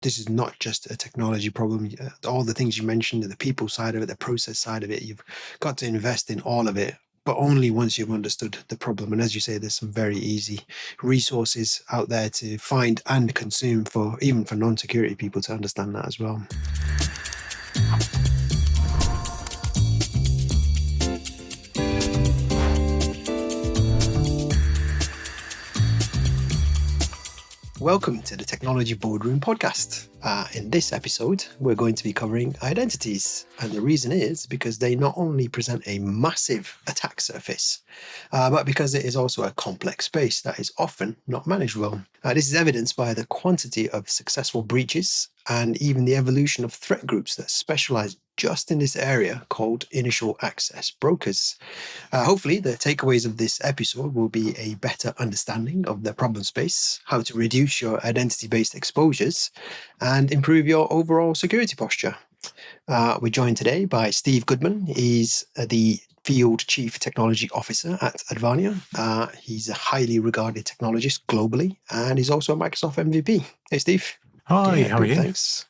this is not just a technology problem. All the things you mentioned, the people side of it, the process side of it, you've got to invest in all of it, but only once you've understood the problem. And as you say, there's some very easy resources out there to find and consume for even for non-security people to understand that as well. Welcome to the Technology Boardroom podcast. In this episode, we're going to be covering identities. And the reason is because they not only present a massive attack surface, but because it is also a complex space that is often not managed well. This is evidenced by the quantity of successful breaches and even the evolution of threat groups that specialize just in this area called initial access brokers. Hopefully, the takeaways of this episode will be a better understanding of the problem space, how to reduce your identity-based exposures, and improve your overall security posture. We're joined today by Steve Goodman. He's the Field Chief Technology Officer at Advania. He's a highly regarded technologist globally, and he's also a Microsoft MVP. Hey, Steve. Hi, how are you? Thanks.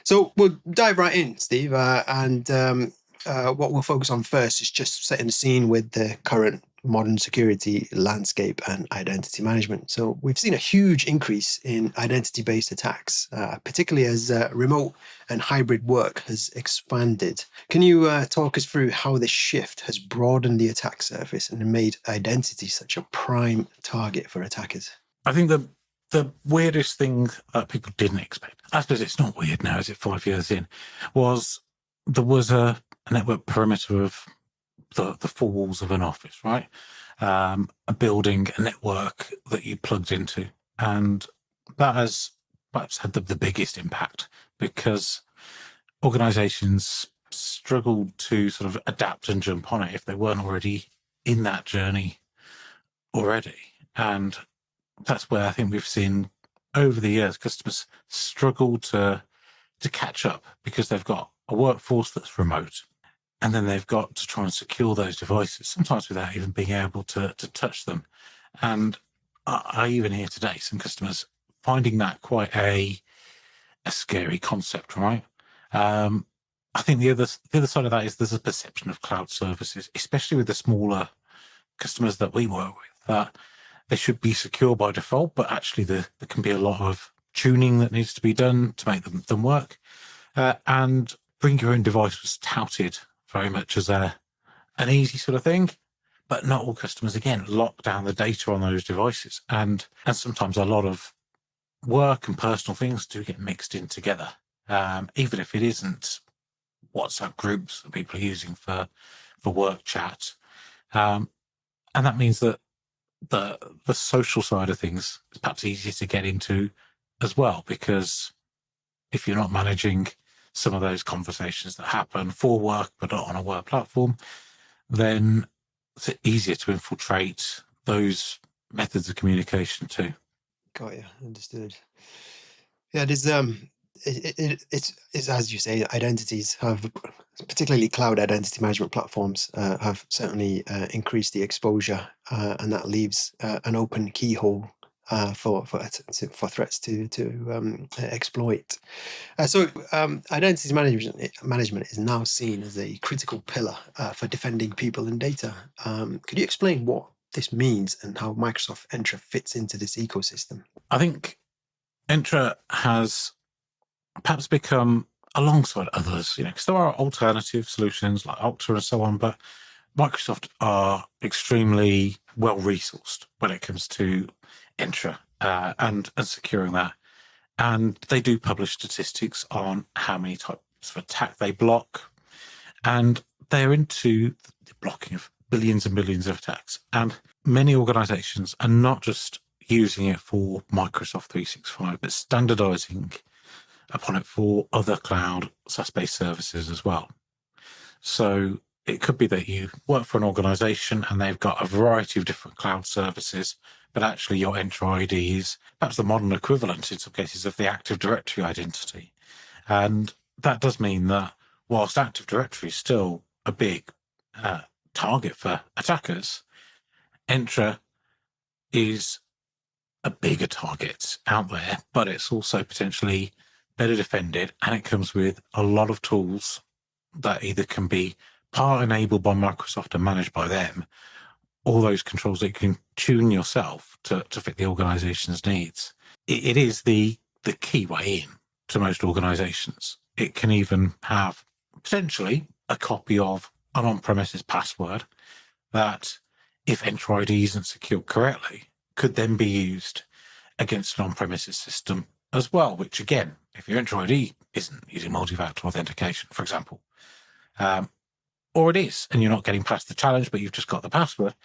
So we'll dive right in, Steve, and what we'll focus on first is just setting the scene with the current modern security landscape and identity management. So we've seen a huge increase in identity-based attacks, particularly as remote and hybrid work has expanded. Can you talk us through how this shift has broadened the attack surface and made identity such a prime target for attackers? I think the weirdest thing that people didn't expect, I suppose it's not weird now, is it 5 years in, was there was a network perimeter of the four walls of an office, right? A building, a network that you plugged into. And that has perhaps had the biggest impact because organizations struggled to sort of adapt and jump on it if they weren't already in that journey already. And that's where I think we've seen over the years customers struggle to catch up because they've got a workforce that's remote, and then they've got to try and secure those devices, sometimes without even being able to touch them. And I even hear today some customers finding that quite a scary concept, right? I think the other side of that is there's a perception of cloud services, especially with the smaller customers that we work with, that they should be secure by default, but actually there can be a lot of tuning that needs to be done to make them work. And bring your own device was touted very much as an easy sort of thing, but not all customers, again, lock down the data on those devices. And sometimes a lot of work and personal things do get mixed in together, even if it isn't WhatsApp groups that people are using for work chat. And that means that the social side of things is perhaps easier to get into as well, because if you're not managing some of those conversations that happen for work but not on a work platform, then it's easier to infiltrate those methods of communication too. Got you. Understood. Yeah, there's it's as you say, identities have, particularly cloud identity management platforms, have certainly increased the exposure, and that leaves an open keyhole for threats to exploit. So identity management is now seen as a critical pillar for defending people and data. Could you explain what this means and how Microsoft Entra fits into this ecosystem? I think Entra has perhaps become, alongside others, because there are alternative solutions like Okta and so on, but Microsoft are extremely well resourced when it comes to Entra and securing that. And they do publish statistics on how many types of attack they block. And they're into the blocking of billions and billions of attacks. And many organizations are not just using it for Microsoft 365, but standardizing upon it for other cloud SaaS-based services as well. So it could be that you work for an organization and they've got a variety of different cloud services, but actually your Entra ID is perhaps the modern equivalent in some cases of the Active Directory identity. And that does mean that whilst Active Directory is still a big target for attackers, Entra is a bigger target out there, but it's also potentially better defended, and it comes with a lot of tools that either can be part enabled by Microsoft and managed by them, all those controls that you can tune yourself to fit the organization's needs. It is the key way in to most organizations. It can even have potentially a copy of an on-premises password that, if Entra ID isn't secured correctly, could then be used against an on-premises system as well, which again, if your Entra ID isn't using multi-factor authentication, for example, or it is, and you're not getting past the challenge, but you've just got the password,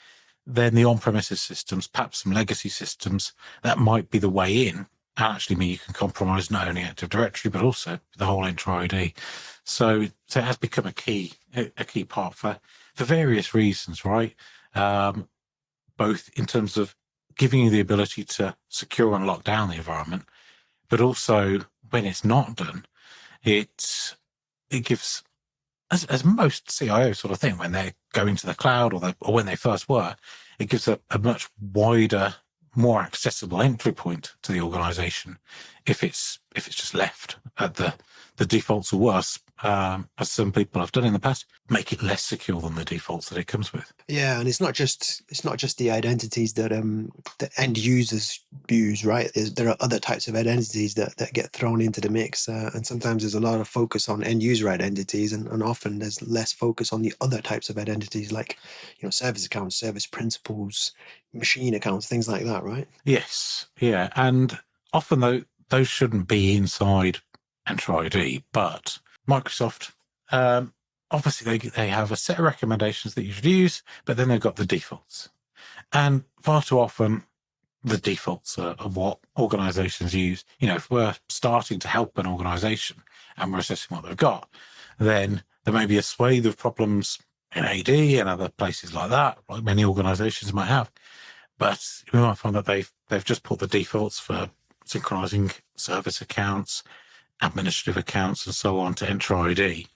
then the on-premises systems, perhaps some legacy systems, that might be the way in, and actually mean you can compromise not only Active Directory, but also the whole Entra ID. So it has become a key part for various reasons, right? Both in terms of giving you the ability to secure and lock down the environment, but also when it's not done, it gives, as most CIOs sort of think, when they go into the cloud or when they first were, it gives a much wider, more accessible entry point to the organization if it's just left at the defaults, or worse, as some people have done in the past, make it less secure than the defaults that it comes with. Yeah, and it's not just the identities that the end users use, right? There are other types of identities that get thrown into the mix, and sometimes there's a lot of focus on end user identities, and often there's less focus on the other types of identities, like service accounts, service principals, machine accounts, things like that, right? Yes, yeah, and often though those shouldn't be inside Entra ID, but Microsoft, obviously they have a set of recommendations that you should use, but then they've got the defaults. And far too often, the defaults are what organizations use. If we're starting to help an organization and we're assessing what they've got, then there may be a swathe of problems in AD and other places like that, like many organizations might have. But we might find that they've just put the defaults for synchronizing service accounts, administrative accounts, and so on to Entra ID,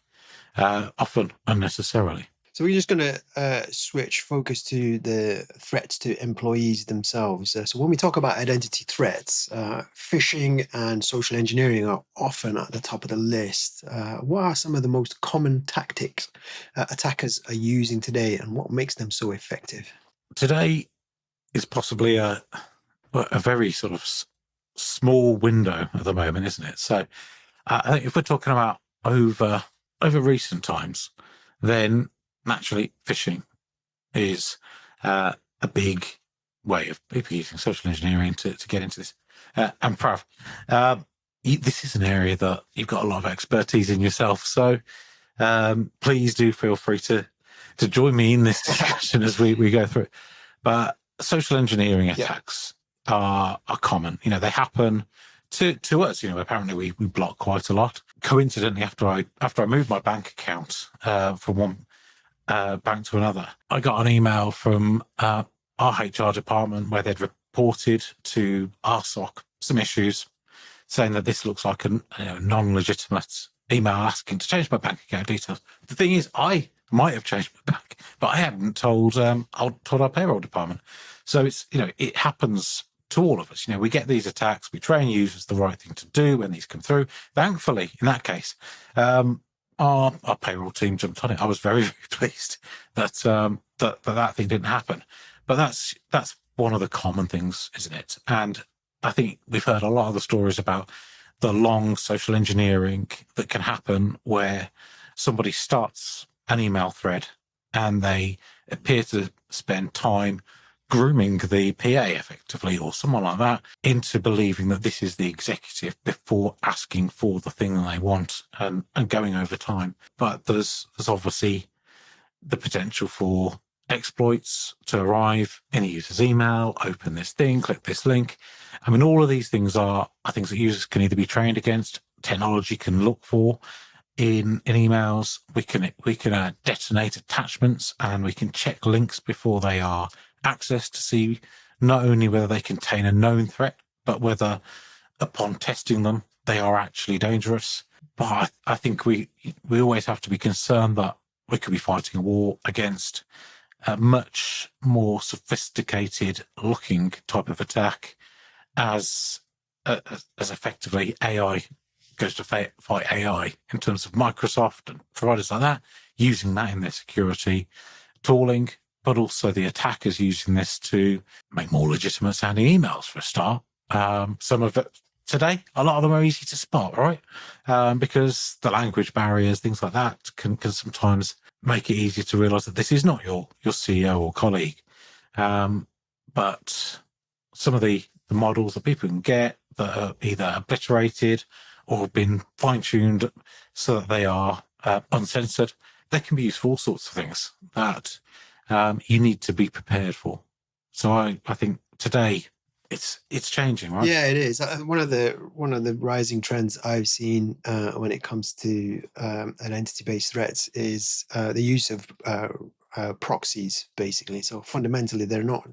often unnecessarily. So we're just going to switch focus to the threats to employees themselves. So when we talk about identity threats, phishing and social engineering are often at the top of the list. What are some of the most common tactics attackers are using today, and what makes them so effective? Today is possibly a very sort of small window at the moment, isn't it? So I think if we're talking about over recent times, then naturally phishing is a big way of people using social engineering to get into this. And Prav, this is an area that you've got a lot of expertise in yourself. So please do feel free to join me in this discussion as we go through it. But social engineering attacks are common. They happen to us. Apparently we block quite a lot. Coincidentally, after I moved my bank account from one bank to another, I got an email from our HR department where they'd reported to our SOC some issues, saying that this looks like a non-legitimate email asking to change my bank account details. The thing is, I might have changed my bank, but I hadn't told our payroll department. So it happens to all of us. We get these attacks. We train users the right thing to do when these come through. Thankfully, in that case, our payroll team jumped on it. I was very, very pleased that that thing didn't happen. But that's one of the common things, isn't it? And I think we've heard a lot of the stories about the long social engineering that can happen where somebody starts an email thread and they appear to spend time grooming the PA effectively, or someone like that, into believing that this is the executive before asking for the thing that they want and going over time. But there's obviously the potential for exploits to arrive in a user's email, open this thing, click this link. I mean, all of these things are things that users can either be trained against, technology can look for in emails. We can detonate attachments, and we can check links before they are accessed to see not only whether they contain a known threat, but whether upon testing them, they are actually dangerous. But I think we always have to be concerned that we could be fighting a war against a much more sophisticated looking type of attack as effectively AI goes to fight AI in terms of Microsoft and providers like that, using that in their security tooling, but also the attackers using this to make more legitimate sounding emails for a start. Some of it today, a lot of them are easy to spot, right? Because the language barriers, things like that, can sometimes make it easier to realize that this is not your CEO or colleague. But some of the models that people can get that are either obliterated or been fine-tuned so that they are uncensored, they can be used for all sorts of things that you need to be prepared for. So I think today it's changing, right? Yeah, it is. One of the rising trends I've seen when it comes to identity-based threats is the use of proxies, basically. So fundamentally, they're not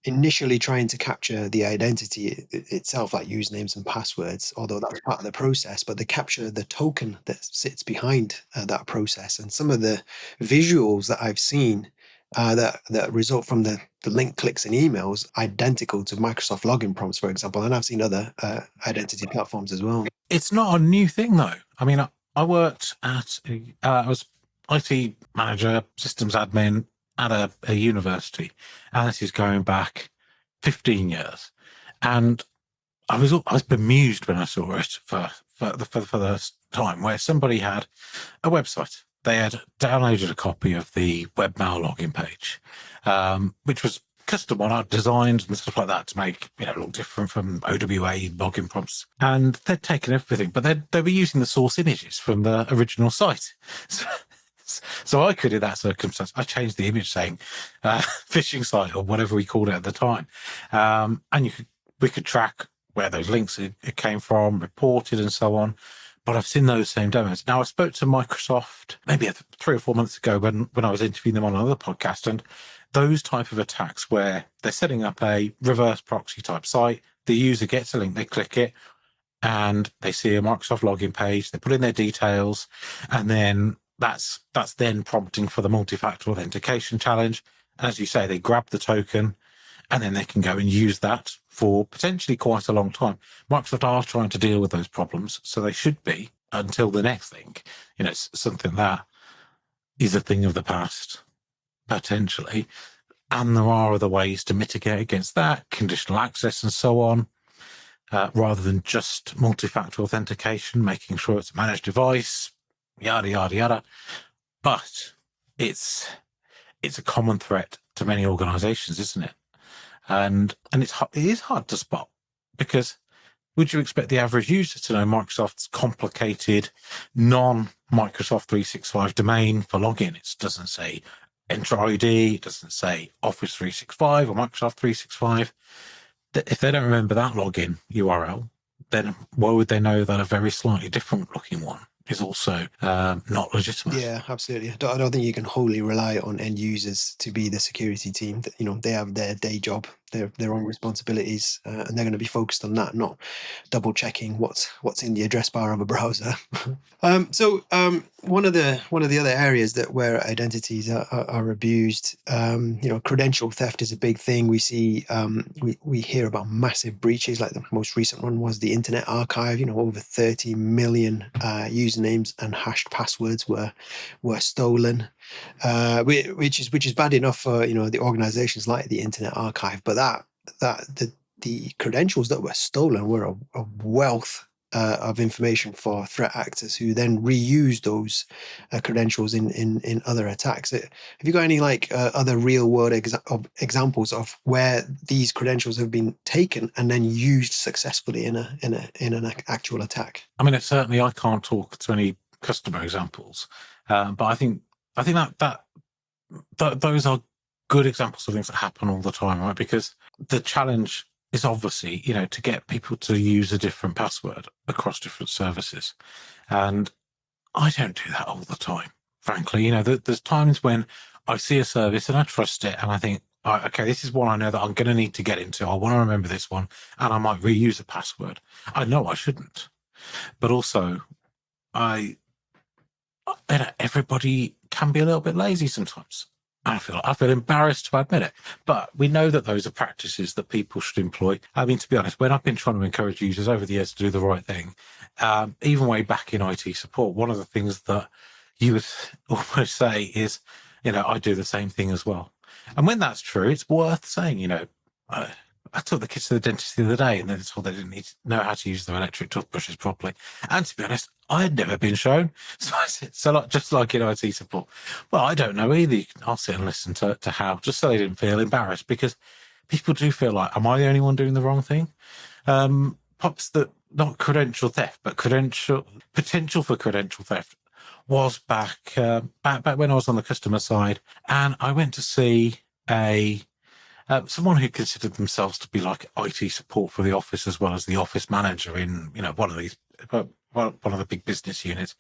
initially trying to capture the identity itself, like usernames and passwords, although that's part of the process, but they capture the token that sits behind that process. And some of the visuals that I've seen that result from the link clicks in emails identical to Microsoft login prompts, for example. And I've seen other identity platforms as well. It's not a new thing, though. I mean, I worked at, I was IT manager, systems admin at a university, and this is going back 15 years. And I was bemused when I saw it for the first time, where somebody had a website. They had downloaded a copy of the webmail login page, which was custom one, designed and stuff like that to make look different from OWA login prompts. And they'd taken everything, but they were using the source images from the original site. So I could, in that circumstance, I changed the image saying phishing site or whatever we called it at the time, and we could track where those links it came from, reported, and so on. But I've seen those same demos. Now, I spoke to Microsoft maybe 3 or 4 months ago when I was interviewing them on another podcast, and those type of attacks where they're setting up a reverse proxy type site, the user gets a link, they click it, and they see a Microsoft login page, they put in their details, and then that's then prompting for the multi-factor authentication challenge. And as you say, they grab the token, and then they can go and use that for potentially quite a long time. Microsoft are trying to deal with those problems, so they should be until the next thing. It's something that is a thing of the past, potentially. And there are other ways to mitigate against that, conditional access and so on, rather than just multi-factor authentication, making sure it's a managed device, yada, yada, yada. But it's a common threat to many organizations, isn't it? And it is hard to spot, because would you expect the average user to know Microsoft's complicated non-Microsoft 365 domain for login? It doesn't say Entra ID, it doesn't say Office 365 or Microsoft 365. If they don't remember that login URL, then why would they know that a very slightly different looking one is also not legitimate? Yeah, absolutely. I don't think you can wholly rely on end users to be the security team. They have their day job, their own responsibilities, and they're going to be focused on that, not double checking what's in the address bar of a browser. So one of the other areas where identities are abused, credential theft is a big thing. We see we hear about massive breaches. Like the most recent one was the Internet Archive. Over 30 million usernames and hashed passwords were stolen, which is bad enough for the organizations like the Internet Archive, but the credentials that were stolen were a wealth of information for threat actors, who then reuse those credentials in other attacks. Have you got any other real world examples of where these credentials have been taken and then used successfully in an actual attack? I mean, certainly I can't talk to any customer examples, but I think that those are good examples of things that happen all the time, right? Because the challenge is obviously, to get people to use a different password across different services. And I don't do that all the time, frankly. There's times when I see a service and I trust it and I think, okay, this is one I know that I'm going to need to get into. I want to remember this one, and I might reuse a password. I know I shouldn't. But also, everybody can be a little bit lazy sometimes. I feel embarrassed to admit it, but we know that those are practices that people should employ. I mean, to be honest, when I've been trying to encourage users over the years to do the right thing, even way back in IT support, one of the things that you would almost say is, I do the same thing as well. And when that's true, it's worth saying, I took the kids to the dentist the other day and they told they didn't need to know how to use their electric toothbrushes properly. And to be honest, I had never been shown. So I said, just like in IT support, well, I don't know either. I'll sit and listen to how, just so they didn't feel embarrassed, because people do feel like, am I the only one doing the wrong thing? Perhaps that not credential theft, but potential for credential theft was back when I was on the customer side, and I went to see someone who considered themselves to be like IT support for the office as well as the office manager in one of the big business units,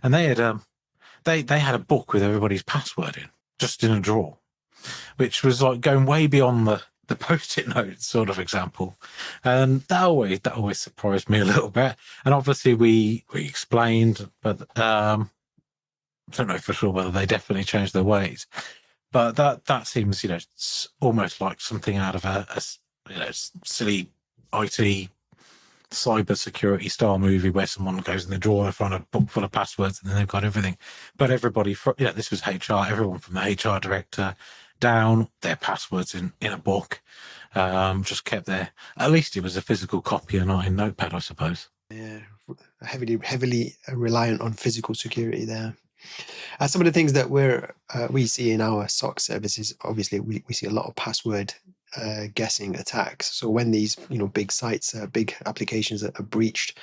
and they had they had a book with everybody's password in, just in a drawer, which was like going way beyond the post-it note sort of example, and that always surprised me a little bit. And obviously we explained, but I don't know for sure whether they definitely changed their ways. But that seems, almost like something out of a silly IT cybersecurity style movie where someone goes in the drawer, they find a book full of passwords, and then they've got everything. But everybody, this was HR, everyone from the HR director down, their passwords in a book, just kept there. At least it was a physical copy and not in Notepad, I suppose. Yeah, heavily reliant on physical security there. Some of the things that we see in our SOC services, obviously, we see a lot of password guessing attacks. So when these big sites, big applications are breached,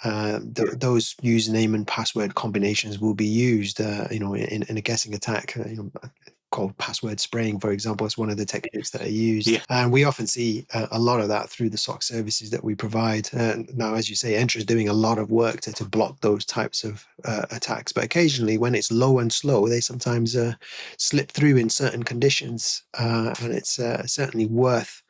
those username and password combinations will be used, in a guessing attack. Called password spraying, for example, is one of the techniques that are used. Yeah. And we often see a lot of that through the SOC services that we provide. Now, as you say, Entra is doing a lot of work to block those types of attacks. But occasionally, when it's low and slow, they sometimes slip through in certain conditions. And it's certainly worth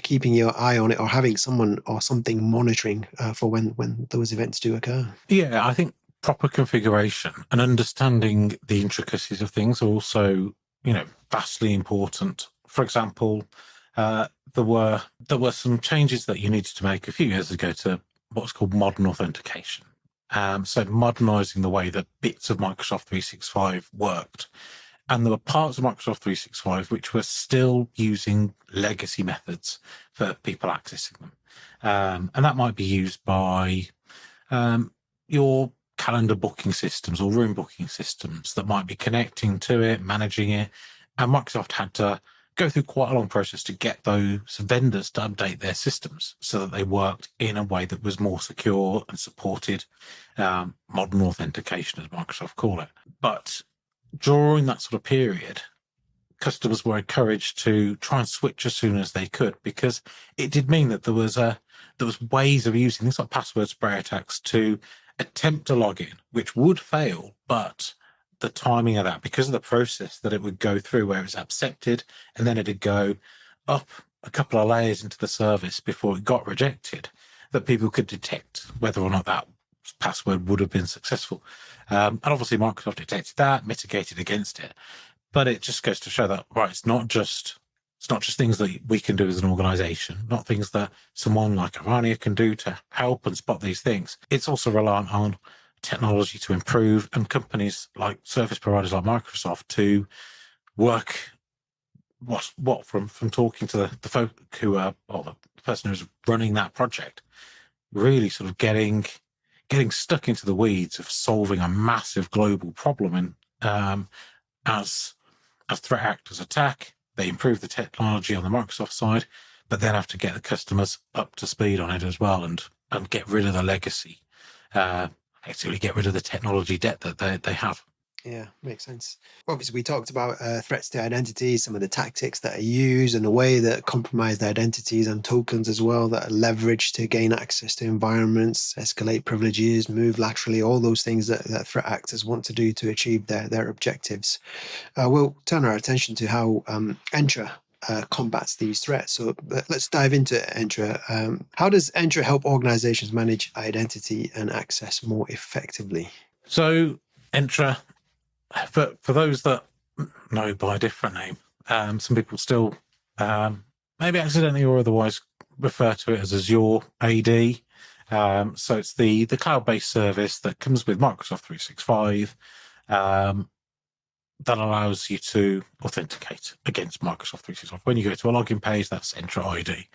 keeping your eye on it, or having someone or something monitoring for when those events do occur. Yeah, I think proper configuration and understanding the intricacies of things are also, vastly important. For example, there were some changes that you needed to make a few years ago to what's called modern authentication. So modernizing the way that bits of Microsoft 365 worked. And there were parts of Microsoft 365 which were still using legacy methods for people accessing them. And that might be used by your calendar booking systems or room booking systems that might be connecting to it, managing it. And Microsoft had to go through quite a long process to get those vendors to update their systems so that they worked in a way that was more secure and supported modern authentication, as Microsoft call it. But during that sort of period, customers were encouraged to try and switch as soon as they could, because it did mean that there was ways of using things like password spray attacks to attempt to log in, which would fail, but the timing of that, because of the process that it would go through, where it was accepted and then it'd go up a couple of layers into the service before it got rejected, that people could detect whether or not that password would have been successful. And obviously Microsoft detected that, mitigated against it. But it just goes to show that, right, it's not just things that we can do as an organization, not things that someone like Advania can do to help and spot these things. It's also reliant on technology to improve, and companies like service providers like Microsoft to work from talking to the folk who are, or the person who's running that project, really sort of getting stuck into the weeds of solving a massive global problem. And as threat actors attack, they improve the technology on the Microsoft side, but then have to get the customers up to speed on it as well, and get rid of the legacy, actually get rid of the technology debt that they have. Yeah, makes sense. Obviously, we talked about threats to identities, some of the tactics that are used, and the way that compromised identities and tokens as well that are leveraged to gain access to environments, escalate privileges, move laterally, all those things that threat actors want to do to achieve their objectives. We'll turn our attention to how Entra combats these threats. So let's dive into Entra. How does Entra help organizations manage identity and access more effectively? So Entra, for those that know by a different name. Some people still, maybe accidentally or otherwise, refer to it as Azure AD. So it's the cloud-based service that comes with Microsoft 365 that allows you to authenticate against Microsoft 365. When you go to a login page, that's Entra ID.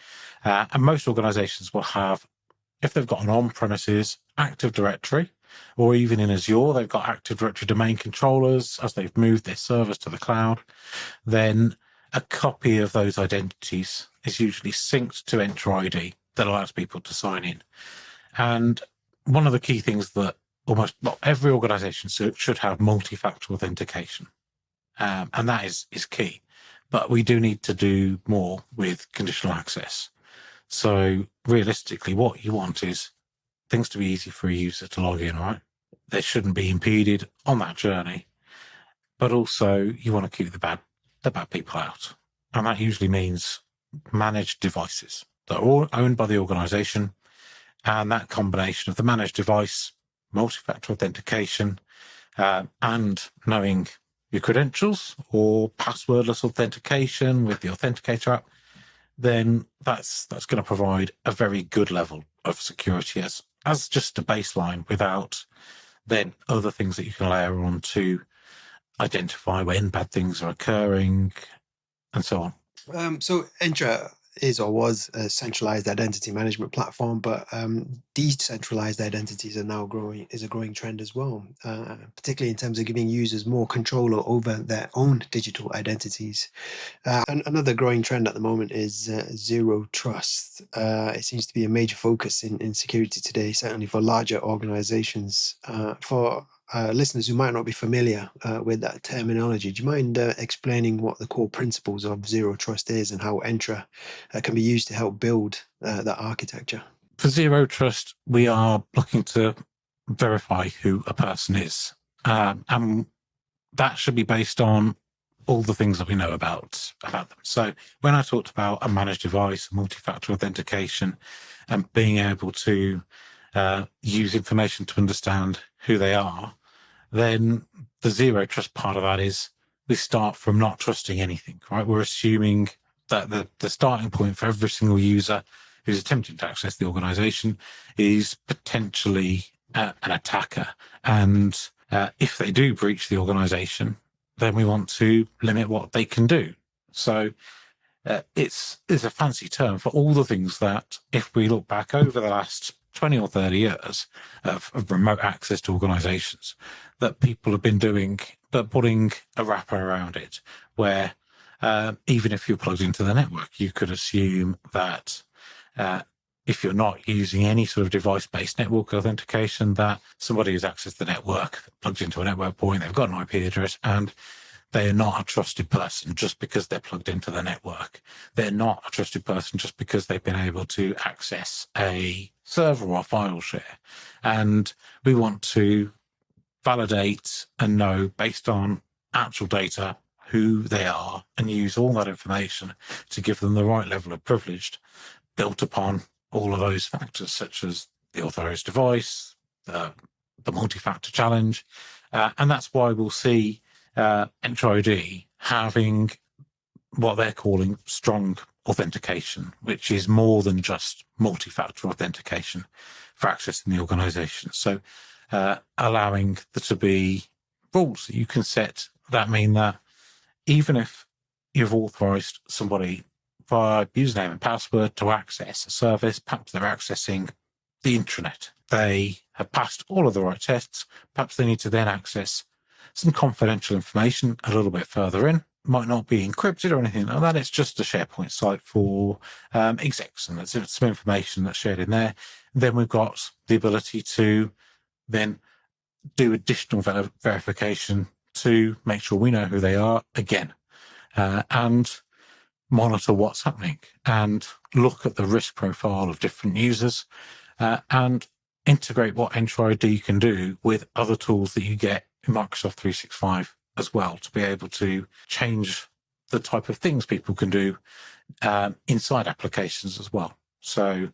And most organizations will have, if they've got an on-premises Active Directory, or even in Azure, they've got Active Directory domain controllers as they've moved their servers to the cloud, then a copy of those identities is usually synced to Entra ID that allows people to sign in. And one of the key things that every organization should have multi-factor authentication. And that is key. But we do need to do more with conditional access. So realistically, what you want is things to be easy for a user to log in, right? They shouldn't be impeded on that journey. But also you want to keep the bad people out. And that usually means managed devices that are all owned by the organization. And that combination of the managed device, multi-factor authentication, and knowing your credentials or passwordless authentication with the Authenticator app, then that's going to provide a very good level of security as just a baseline, without then other things that you can layer on to identify when bad things are occurring and so on. So Entra is or was a centralized identity management platform, but decentralized identities are now a growing trend as well, particularly in terms of giving users more control over their own digital identities. And another growing trend at the moment is zero trust. It seems to be a major focus in security today, certainly for larger organizations. For listeners who might not be familiar with that terminology, do you mind explaining what the core principles of zero trust is and how Entra can be used to help build that architecture? For zero trust, we are looking to verify who a person is. And that should be based on all the things that we know about them. So when I talked about a managed device, multi-factor authentication, and being able to use information to understand who they are, then the zero trust part of that is we start from not trusting anything, right? We're assuming that the starting point for every single user who's attempting to access the organization is potentially an attacker. And if they do breach the organization, then we want to limit what they can do. So it's a fancy term for all the things that, if we look back over the last 20 or 30 years of remote access to organizations, that people have been doing, but putting a wrapper around it, where even if you're plugged into the network, you could assume that if you're not using any sort of device-based network authentication, that somebody who's accessed the network, plugged into a network point, they've got an IP address, and they are not a trusted person just because they're plugged into the network. They're not a trusted person just because they've been able to access a server or file share. And we want to validate and know, based on actual data, who they are, and use all that information to give them the right level of privilege built upon all of those factors, such as the authorized device, the multi-factor challenge. And that's why we'll see Entra ID having what they're calling strong authentication, which is more than just multi-factor authentication for accessing the organization. So allowing there to be rules that you can set that mean that even if you've authorized somebody via username and password to access a service, perhaps they're accessing the intranet, they have passed all of the right tests, perhaps they need to then access some confidential information a little bit further in, might not be encrypted or anything like that. It's just a SharePoint site for execs, and there's some information that's shared in there. Then we've got the ability to then do additional verification to make sure we know who they are again, and monitor what's happening and look at the risk profile of different users, and integrate what Entra ID can do with other tools that you get in Microsoft 365 as well, to be able to change the type of things people can do inside applications as well. So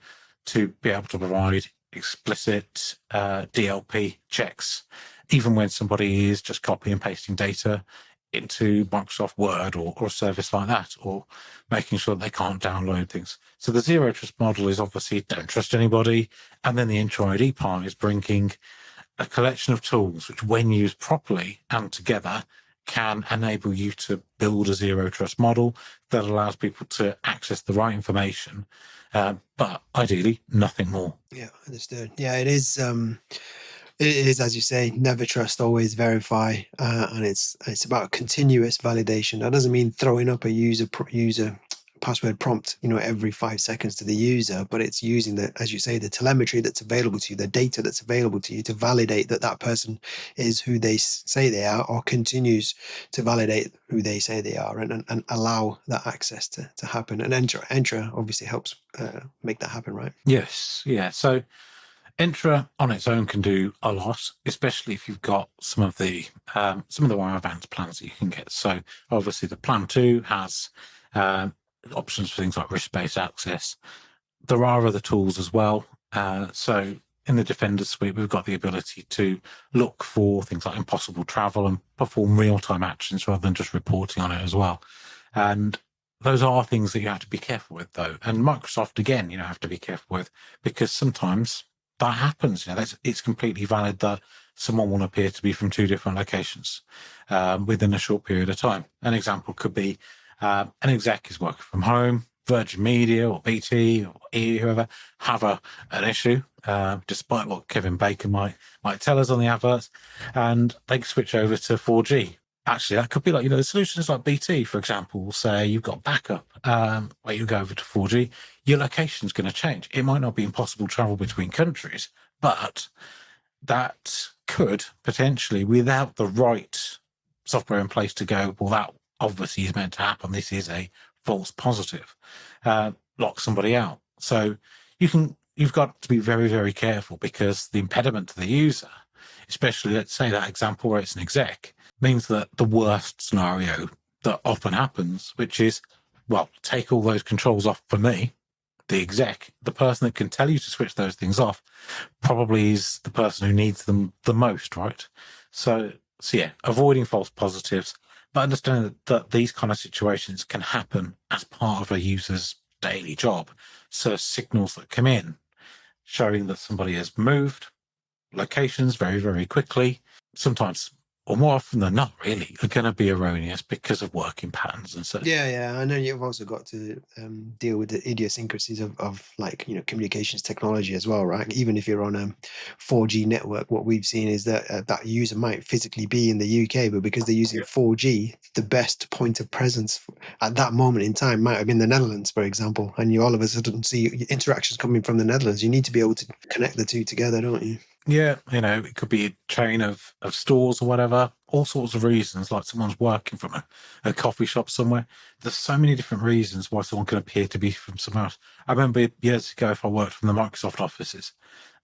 to be able to provide explicit DLP checks, even when somebody is just copy and pasting data into Microsoft Word or a service like that, or making sure they can't download things. So the zero trust model is obviously don't trust anybody. And then the Entra ID part is bringing a collection of tools which, when used properly and together, can enable you to build a zero trust model that allows people to access the right information, but ideally nothing more. Yeah, understood. Yeah, it is. It is, as you say, never trust, always verify, and it's about continuous validation. That doesn't mean throwing up a user password prompt, every 5 seconds to the user, but it's using the, as you say, the telemetry that's available to you, the data that's available to you to validate that that person is who they say they are, or continues to validate who they say they are, and allow that access to happen. And Entra obviously helps make that happen, right? Yes, yeah. So Entra on its own can do a lot, especially if you've got some of the more advanced plans that you can get. So obviously the plan 2 has options for things like risk-based access. There are other tools as well. So in the Defender suite, we've got the ability to look for things like impossible travel and perform real-time actions rather than just reporting on it as well. And those are things that you have to be careful with, though. And Microsoft, again, have to be careful with, because sometimes that happens. It's completely valid that someone will appear to be from 2 different locations within a short period of time. An example could be an exec is working from home, Virgin Media or BT or E, whoever, have an issue, despite what Kevin Bacon might tell us on the adverts, and they switch over to 4G. Actually, that could be like, the solutions like BT, for example, will say you've got backup where you go over to 4G, your location's going to change. It might not be impossible travel between countries, but that could potentially, without the right software in place to go, well, that obviously is meant to happen. This is a false positive, lock somebody out. So you've got to be very, very careful, because the impediment to the user, especially, let's say that example where it's an exec, means that the worst scenario that often happens, which is, well, take all those controls off for me, the exec, the person that can tell you to switch those things off, probably is the person who needs them the most, right? So yeah, avoiding false positives, but understanding that these kind of situations can happen as part of a user's daily job. So signals that come in showing that somebody has moved locations very, very quickly, sometimes, or more often than not, really, are going to be erroneous because of working patterns and so. Yeah. I know you've also got to deal with the idiosyncrasies of communications technology as well, right? Even if you're on a 4G network, what we've seen is that that user might physically be in the UK, but because they're using 4G, the best point of presence at that moment in time might have been the Netherlands, for example, and you all of a sudden see interactions coming from the Netherlands. You need to be able to connect the two together, don't you? Yeah, it could be a chain of stores or whatever, all sorts of reasons, like someone's working from a coffee shop somewhere. There's so many different reasons why someone can appear to be from somewhere else. I remember years ago, if I worked from the Microsoft offices,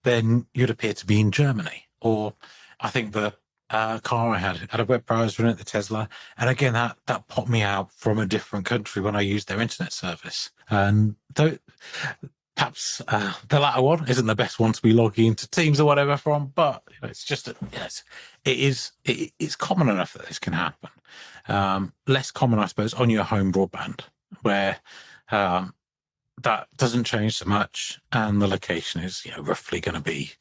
then you'd appear to be in Germany. Or I think the car I had a web browser in it, the Tesla. And again, that popped me out from a different country when I used their internet service. And perhaps the latter one isn't the best one to be logging into Teams or whatever from, but it's just it's common enough that this can happen. Less common, I suppose, on your home broadband, where that doesn't change so much, and the location is roughly going to be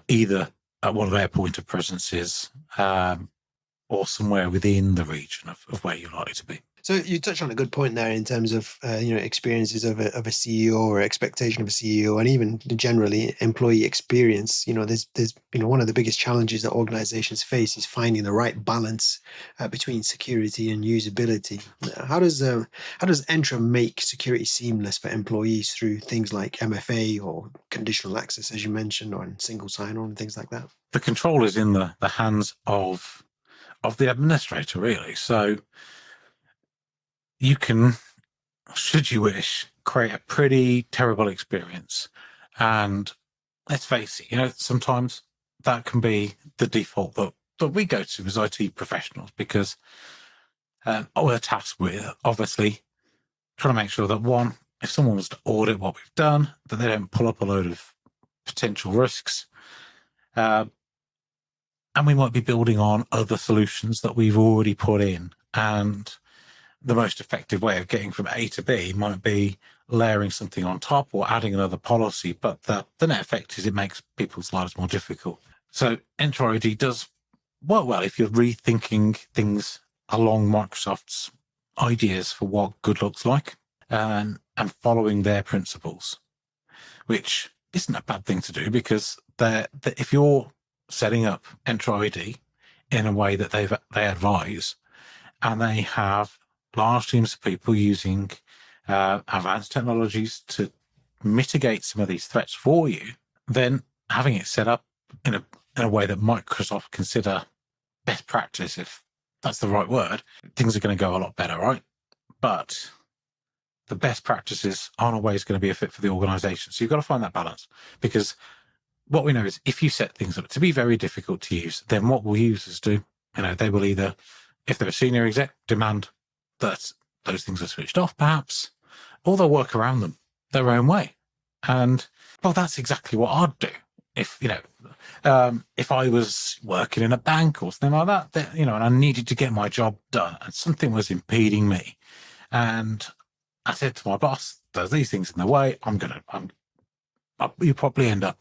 either at one of their point of presences or somewhere within the region of where you're likely to be. So you touched on a good point there in terms of experiences of a CEO or expectation of a CEO, and even generally employee experience. There's one of the biggest challenges that organizations face is finding the right balance between security and usability. How does Entra make security seamless for employees through things like MFA or conditional access, as you mentioned, or single sign-on and things like that? The control is in the hands of the administrator, really. So you can, should you wish, create a pretty terrible experience. And let's face it, sometimes that can be the default that we go to as IT professionals, because we're tasked with, obviously, trying to make sure that, one, if someone was to audit what we've done, that they don't pull up a load of potential risks. And we might be building on other solutions that we've already put in. And the most effective way of getting from A to B might be layering something on top or adding another policy. But the net effect is it makes people's lives more difficult. So Entra ID does work well if you're rethinking things along Microsoft's ideas for what good looks like, and following their principles, which isn't a bad thing to do, because if you're setting up Entra ID in a way that they advise, and they have large teams of people using advanced technologies to mitigate some of these threats for you, then having it set up in a way that Microsoft consider best practice, if that's the right word, things are going to go a lot better, right? But the best practices aren't always going to be a fit for the organization. So you've got to find that balance, because what we know is if you set things up to be very difficult to use, then what will users do? They will either, if they're a senior exec, demand that those things are switched off, perhaps, or they'll work around them their own way. And well, that's exactly what I'd do. If I was working in a bank or something like that, then, and I needed to get my job done and something was impeding me, and I said to my boss, there's these things in the way, you probably end up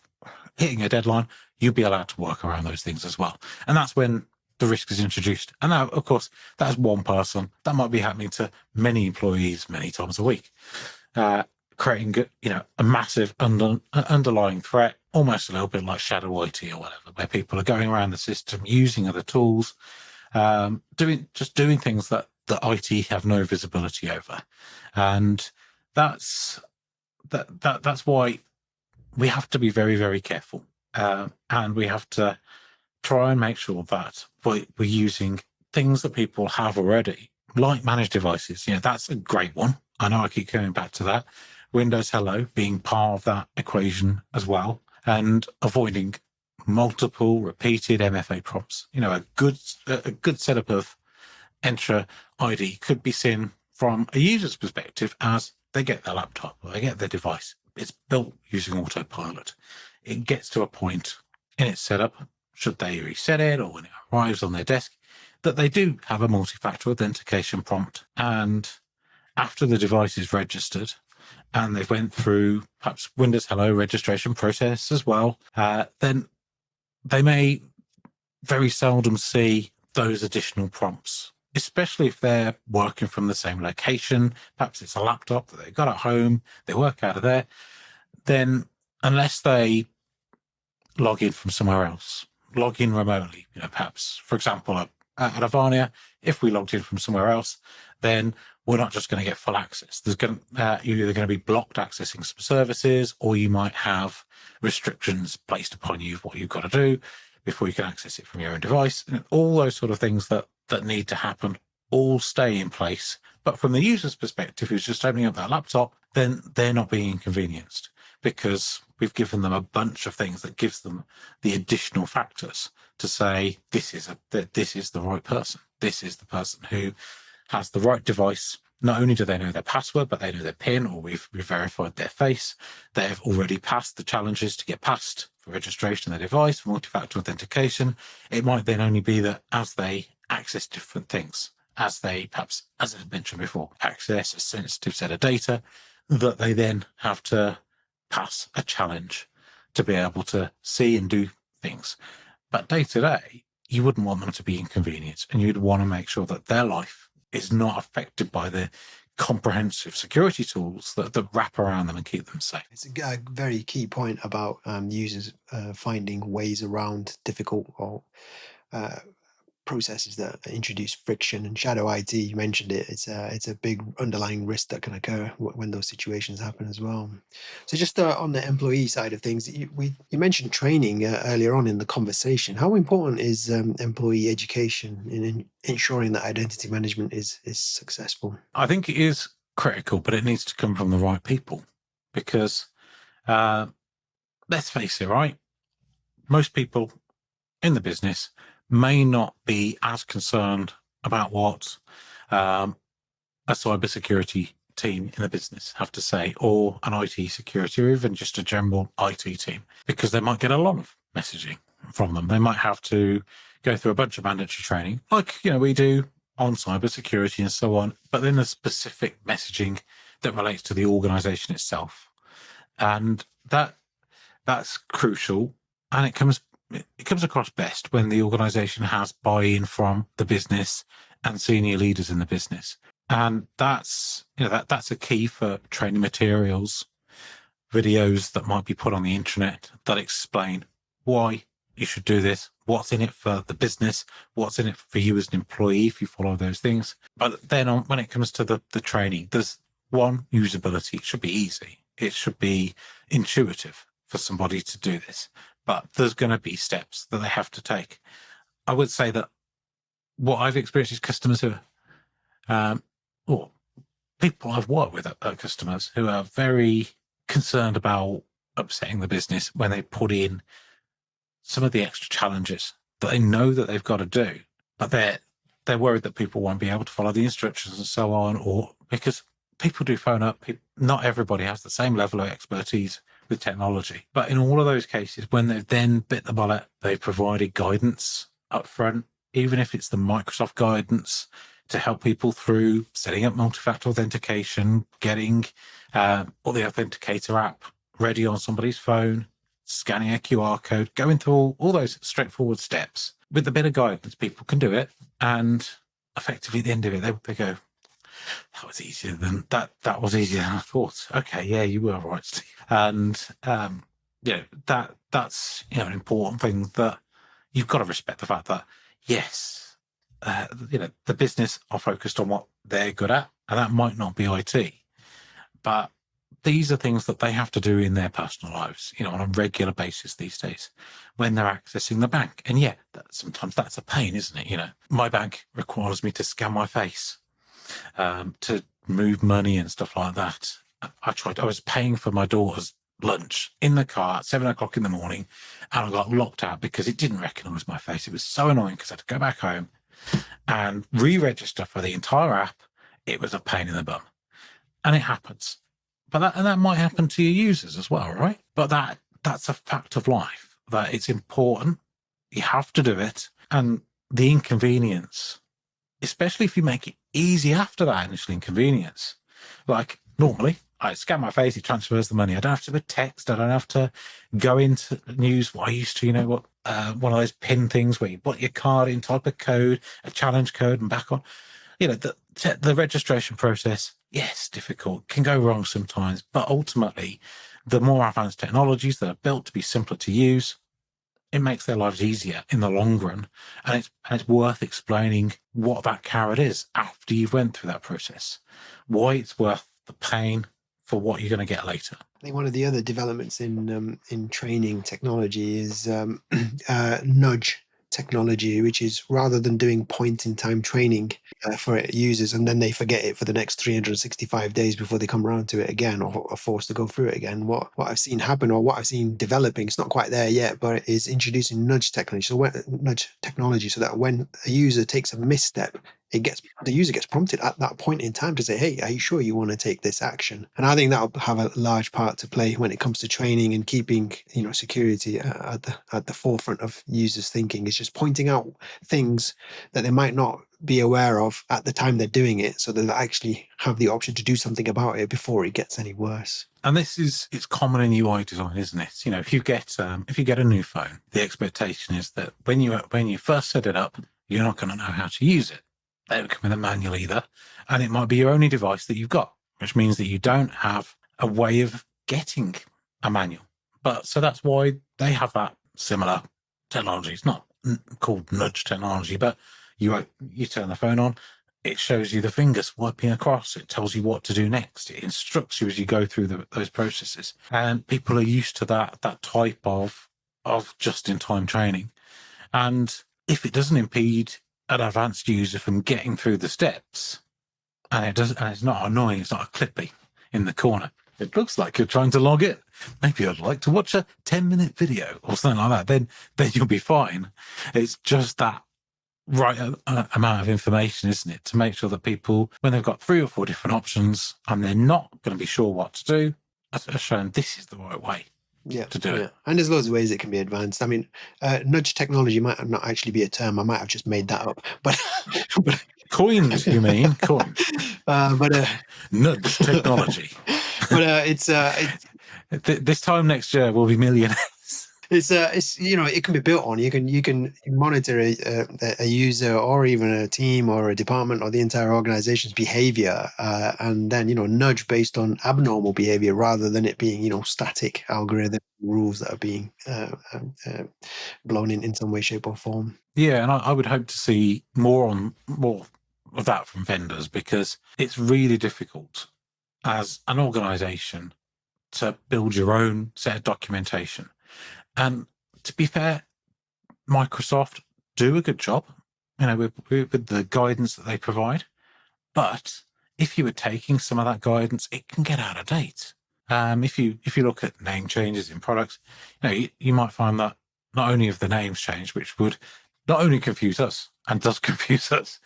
hitting a deadline. You'll be allowed to work around those things as well. And that's when the risk is introduced. And now, of course, that's one person. That might be happening to many employees many times a week, creating, a massive underlying threat, almost a little bit like shadow IT or whatever, where people are going around the system using other tools, doing things that the IT have no visibility over. And that's why we have to be very, very careful. And we have to try and make sure that we're using things that people have already, like managed devices. That's a great one. I know I keep coming back to that. Windows Hello being part of that equation as well, and avoiding multiple repeated MFA prompts. A good setup of Entra ID could be seen from a user's perspective as they get their laptop or they get their device. It's built using autopilot. It gets to a point in its setup, should they reset it or when it arrives on their desk, that they do have a multi-factor authentication prompt. And after the device is registered and they've went through perhaps Windows Hello registration process as well, then they may very seldom see those additional prompts, especially if they're working from the same location. Perhaps it's a laptop that they've got at home, they work out of there. Then unless they log in from somewhere else, log in remotely, perhaps, for example, at Advania, if we logged in from somewhere else, then we're not just going to get full access. You're either going to be blocked accessing some services, or you might have restrictions placed upon you of what you've got to do before you can access it from your own device. And all those sort of things that need to happen all stay in place. But from the user's perspective, who's just opening up that laptop, then they're not being inconvenienced, because we've given them a bunch of things that gives them the additional factors to say, this is the right person. This is the person who has the right device. Not only do they know their password, but they know their PIN, or we've verified their face. They've already passed the challenges to get past for registration of their device, for multi-factor authentication. It might then only be that as they access different things, as they perhaps, as I mentioned before, access a sensitive set of data, that they then have to pass a challenge to be able to see and do things. But day to day, you wouldn't want them to be inconvenienced, and you'd want to make sure that their life is not affected by the comprehensive security tools that wrap around them and keep them safe. It's a very key point about users finding ways around difficult or processes that introduce friction. And shadow IT, you mentioned it, it's a big underlying risk that can occur when those situations happen as well. So just on the employee side of things, you mentioned training earlier on in the conversation. How important is employee education in ensuring that identity management is successful? I think it is critical, but it needs to come from the right people, because let's face it, right? Most people in the business may not be as concerned about what a cybersecurity team in the business have to say, or an IT security, or even just a general IT team, because they might get a lot of messaging from them. They might have to go through a bunch of mandatory training, like we do on cybersecurity and so on, but then there's specific messaging that relates to the organization itself. And that's crucial. And it comes across best when the organization has buy-in from the business and senior leaders in the business. And that's a key for training materials, videos that might be put on the internet that explain why you should do this, what's in it for the business, what's in it for you as an employee if you follow those things. But then when it comes to the training, there's one, usability. It should be easy. It should be intuitive for somebody to do this. But there's going to be steps that they have to take. I would say that what I've experienced is customers who or people I've worked with are customers who are very concerned about upsetting the business when they put in some of the extra challenges that they know that they've got to do, but they're worried that people won't be able to follow the instructions and so on, or because people do phone up. Not everybody has the same level of expertise with technology, but in all of those cases, when they've then bit the bullet, they've provided guidance up front, even if it's the Microsoft guidance to help people through setting up multifactor authentication, getting or the Authenticator app ready on somebody's phone, scanning a QR code, going through all those straightforward steps. With a bit of guidance, people can do it. And effectively at the end of it, they go, that was easier than that. That was easier than I thought. Okay, yeah, you were right, Steve. And that's an important thing, that you've got to respect the fact that yes, the business are focused on what they're good at, and that might not be IT, but these are things that they have to do in their personal lives, on a regular basis these days when they're accessing the bank. And yeah, sometimes that's a pain, isn't it? My bank requires me to scan my face to move money and stuff like that. I was paying for my daughter's lunch in the car at 7 o'clock in the morning, and I got locked out because it didn't recognize my face. It was so annoying because I had to go back home and re-register for the entire app. It was a pain in the bum, and it happens. But that might happen to your users as well, right? But that's a fact of life, that it's important. You have to do it. And the inconvenience, especially if you make it easy after that initial inconvenience, like normally I scan my face, it transfers the money. I don't have to text. I don't have to go into news what I used to, one of those pin things where you put your card in, type a code, a challenge code, and back on. The registration process, yes, difficult, can go wrong sometimes, but ultimately, the more advanced technologies that are built to be simpler to use, it makes their lives easier in the long run, and it's worth explaining what that carrot is after you've went through that process, why it's worth the pain for what you're going to get later. I think one of the other developments in training technology is nudge technology, which is rather than doing point-in-time training for users and then they forget it for the next 365 days before they come around to it again, or are forced to go through it again. What I've seen happen, or what I've seen developing, it's not quite there yet, but it is introducing nudge technology. So that when a user takes a misstep, the user gets prompted at that point in time to say, hey, are you sure you want to take this action? And I think that'll have a large part to play when it comes to training and keeping security at the forefront of users' thinking. Is just pointing out things that they might not be aware of at the time they're doing it, so that they actually have the option to do something about it before it gets any worse. And it's common in UI design, isn't it? If you get a new phone, the expectation is that when you first set it up, you're not going to know how to use it. They don't come with a manual either, and it might be your only device that you've got, which means that you don't have a way of getting a manual. But so that's why they have that similar technology. It's not called nudge technology, but you turn the phone on, it shows you the finger swiping across, it tells you what to do next, it instructs you as you go through those processes. And people are used to that type of just-in-time training. And if it doesn't impede an advanced user from getting through the steps, and it's not annoying, it's not a clippy in the corner, it looks like you're trying to log in, maybe I'd like to watch a 10-minute video or something like that, then you'll be fine. It's just that right amount of information, isn't it, to make sure that people, when they've got 3 or 4 different options and they're not going to be sure what to do, are shown this is the right way. Yeah, to do yeah. it. And there's loads of ways it can be advanced. I mean, nudge technology might not actually be a term. I might have just made that up. But but Coined, you mean? Coined. but Nudge technology. but it's This time next year, we'll be millionaires. it's it can be built on. You can monitor a user or even a team or a department or the entire organization's behavior, and then nudge based on abnormal behavior rather than it being static algorithm rules that are being blown in some way, shape, or form. Yeah, and I would hope to see more of that from vendors, because it's really difficult as an organization to build your own set of documentation. And to be fair, Microsoft do a good job, with the guidance that they provide. But if you were taking some of that guidance, it can get out of date. If you look at name changes in products, you might find that not only have the names changed, which would not only confuse us and does confuse us,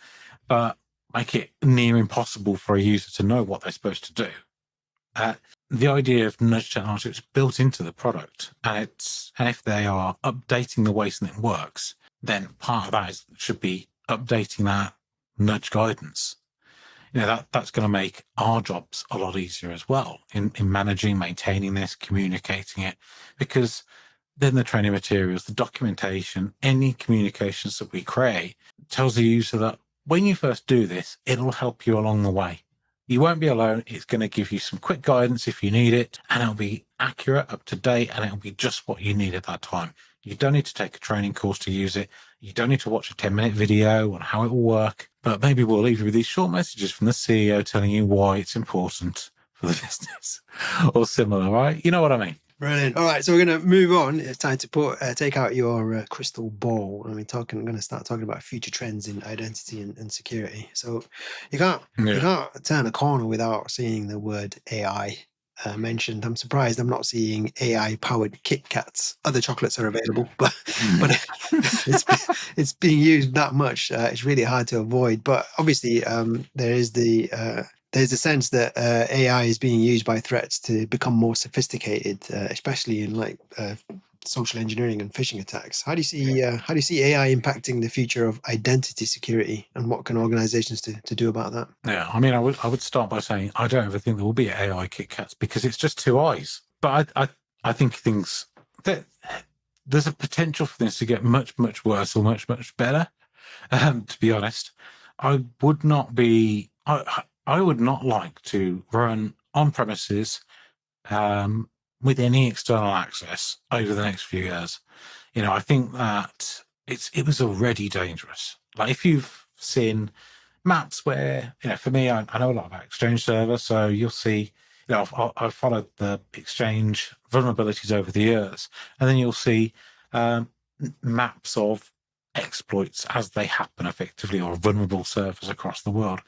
but make it near impossible for a user to know what they're supposed to do. The idea of nudge technology is built into the product, and if they are updating the way something works, then part of that should be updating that nudge guidance. That's going to make our jobs a lot easier as well in managing, maintaining this, communicating it, because then the training materials, the documentation, any communications that we create tells the user that when you first do this, it'll help you along the way. You won't be alone. It's going to give you some quick guidance if you need it, and it'll be accurate, up to date, and it'll be just what you need at that time. You don't need to take a training course to use it. You don't need to watch a 10-minute video on how it will work, but maybe we'll leave you with these short messages from the CEO telling you why it's important for the business or similar, right? You know what I mean? Brilliant. All right, so we're going to move on. It's time to take out your crystal ball, and I'm going to start talking about future trends in identity and security. So you can't turn a corner without seeing the word AI mentioned. I'm surprised I'm not seeing AI-powered Kit Kats. Other chocolates are available, but it's being used that much. It's really hard to avoid. But obviously, there's a sense that AI is being used by threats to become more sophisticated, especially in social engineering and phishing attacks. How do you see AI impacting the future of identity security, and what can organizations to do about that? Yeah, I mean, I would start by saying I don't ever think there will be AI Kit Kats, because it's just two eyes. But I think there's a potential for this to get much, much worse or much, much better. To be honest, I would not like to run on premises with any external access over the next few years. I think that it was already dangerous. Like, if you've seen maps where, for me, I know a lot about Exchange Server, so you'll see, I've followed the Exchange vulnerabilities over the years, and then you'll see maps of exploits as they happen effectively, or vulnerable servers across the world.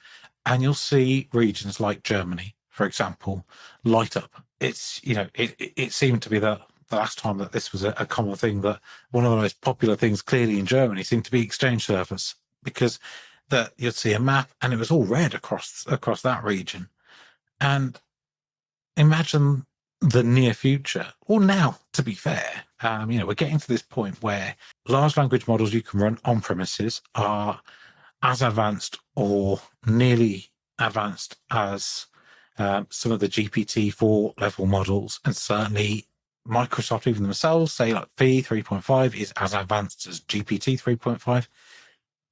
And you'll see regions like Germany, for example, light up. It's, it seemed to be the last time that this was a common thing, that one of the most popular things clearly in Germany seemed to be Exchange servers, because that you'd see a map and it was all red across that region. And imagine the near future, or now, to be fair, we're getting to this point where large language models you can run on premises are as advanced or nearly advanced as some of the GPT-4 level models, and certainly Microsoft even themselves say like V 3.5 is as advanced as GPT 3.5.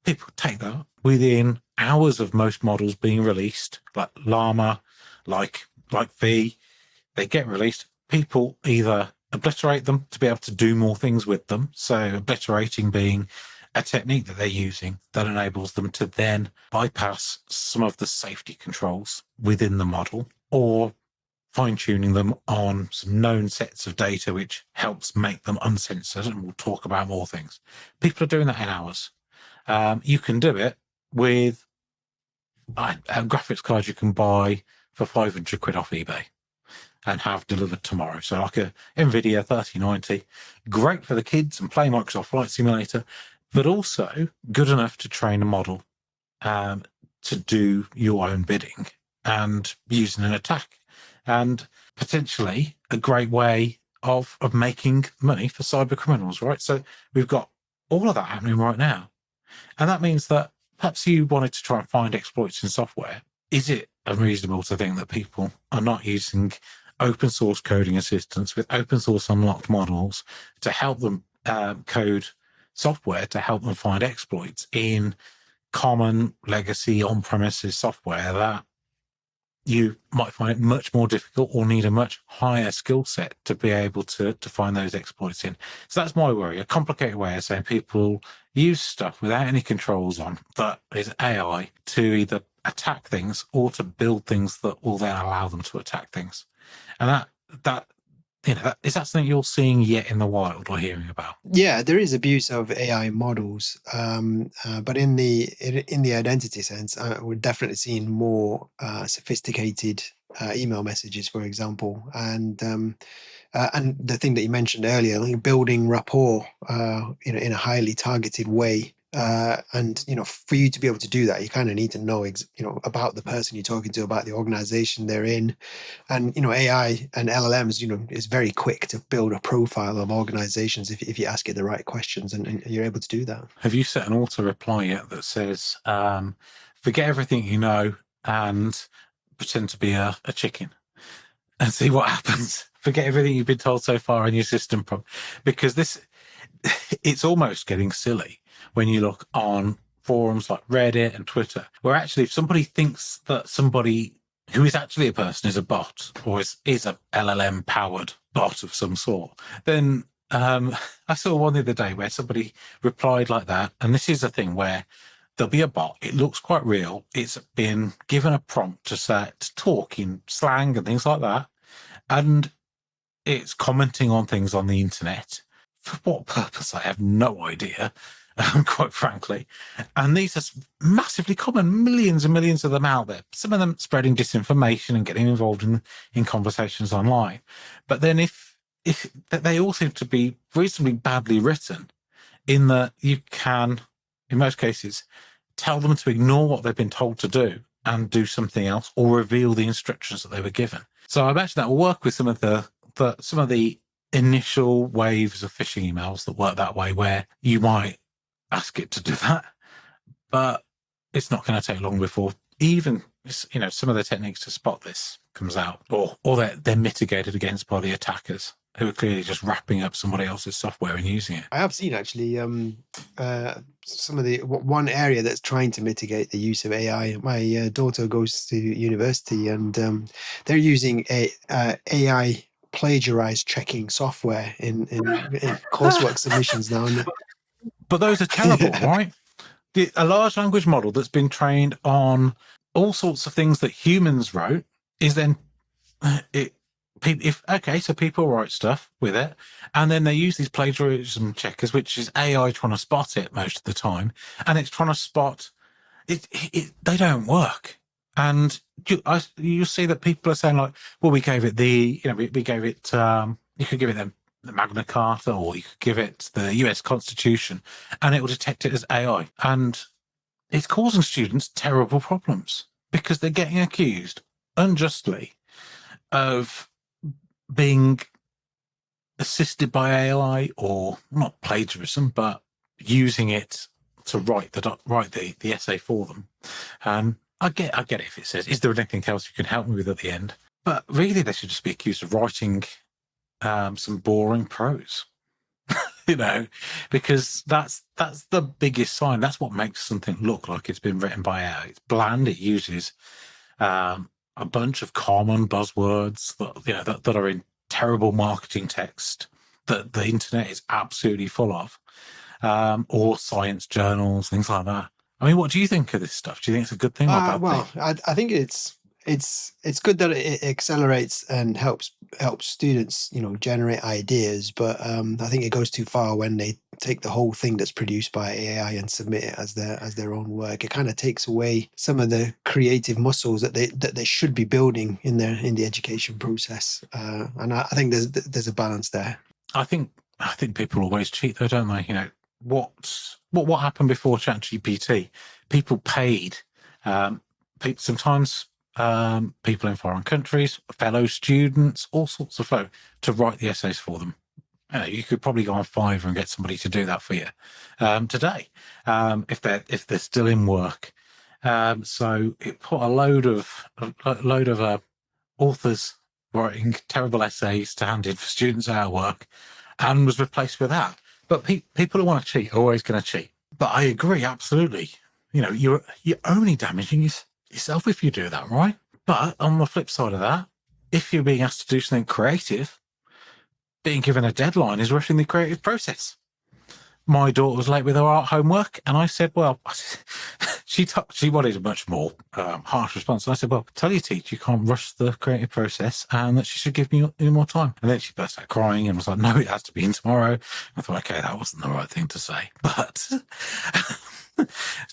People take that within hours of most models being released, like Llama, like V. They get released. People either obliterate them to be able to do more things with them. So obliterating being a technique that they're using that enables them to then bypass some of the safety controls within the model, or fine-tuning them on some known sets of data which helps make them uncensored, and we'll talk about more things. People are doing that in hours. You can do it with graphics cards you can buy for 500 quid off eBay and have delivered tomorrow. So like a NVIDIA 3090, great for the kids and play Microsoft Flight Simulator, but also good enough to train a model to do your own bidding and using an attack. And potentially a great way of making money for cyber criminals, right? So we've got all of that happening right now. And that means that perhaps you wanted to try and find exploits in software. Is it unreasonable to think that people are not using open source coding assistants with open source unlocked models to help them code software to help them find exploits in common legacy on-premises software that you might find it much more difficult or need a much higher skill set to be able to find those exploits in? So that's my worry, a complicated way of saying people use stuff without any controls on that is AI to either attack things or to build things that will then allow them to attack things. And that is that something you're seeing yet in the wild or hearing about? Yeah, there is abuse of AI models, but in the identity sense, we're definitely seeing more sophisticated email messages, for example, and the thing that you mentioned earlier, like building rapport, in a highly targeted way. And for you to be able to do that, you kind of need to know, about the person you're talking to, about the organization they're in, and AI and LLMs, is very quick to build a profile of organizations if you ask it the right questions, and you're able to do that. Have you set an auto reply yet that says, forget everything you know and pretend to be a chicken and see what happens? Forget everything you've been told so far in your system, because it's almost getting silly when you look on forums like Reddit and Twitter, where actually if somebody thinks that somebody who is actually a person is a bot or is a LLM powered bot of some sort, then I saw one the other day where somebody replied like that. And this is a thing where there'll be a bot. It looks quite real. It's been given a prompt to talk in slang and things like that. And it's commenting on things on the internet. For what purpose? I have no idea, quite frankly. And these are massively common, millions and millions of them out there. Some of them spreading disinformation and getting involved in conversations online. But then if they all seem to be reasonably badly written, in that you can, in most cases, tell them to ignore what they've been told to do and do something else, or reveal the instructions that they were given. So I imagine that will work with some of the initial waves of phishing emails that work that way, where you might ask it to do that, but it's not going to take long before even some of the techniques to spot this comes out, or they're mitigated against by the attackers, who are clearly just wrapping up somebody else's software and using it. I have seen actually some of the one area that's trying to mitigate the use of AI. My daughter goes to university, and they're using AI plagiarized checking software in coursework submissions now. But those are terrible, right? A large language model that's been trained on all sorts of things that humans wrote is then so people write stuff with it, and then they use these plagiarism checkers, which is AI trying to spot it most of the time, and it's trying to spot it. They don't work, and you see that people are saying like, well, we gave it we gave it. You could give it the Magna Carta, or you could give it the US Constitution, and it will detect it as AI, and it's causing students terrible problems because they're getting accused unjustly of being assisted by AI, or not plagiarism, but using it to write the essay for them. And I get it if it says, is there anything else you can help me with at the end? But really, they should just be accused of writing some boring prose, because that's the biggest sign. That's what makes something look like it's been written by AI. It's bland. It uses a bunch of common buzzwords that are in terrible marketing text that the internet is absolutely full of, or science journals, things like that. I mean, what do you think of this stuff? Do you think it's a good thing or a bad thing? I think it's good that it accelerates and helps students generate ideas, but I think it goes too far when they take the whole thing that's produced by AI and submit it as their own work. It kind of takes away some of the creative muscles that they should be building in the education process, and I think there's a balance there. I think people always cheat though, don't they? What happened before ChatGPT? People paid. Sometimes people in foreign countries, fellow students, all sorts of folk to write the essays for them. You could probably go on Fiverr and get somebody to do that for you today, if they're still in work. So it put a load of authors writing terrible essays to hand in for students out of work, and was replaced with that. But people who want to cheat are always going to cheat. But I agree, absolutely. You're only damaging yourself if you do that, right? But on the flip side of that, if you're being asked to do something creative, being given a deadline is rushing the creative process. My daughter was late with her art homework, and I said, well, she wanted a much more harsh response. And I said, well, tell your teacher you can't rush the creative process and that she should give me more time. And then she burst out crying and was like, no, it has to be in tomorrow. I thought, okay, that wasn't the right thing to say. But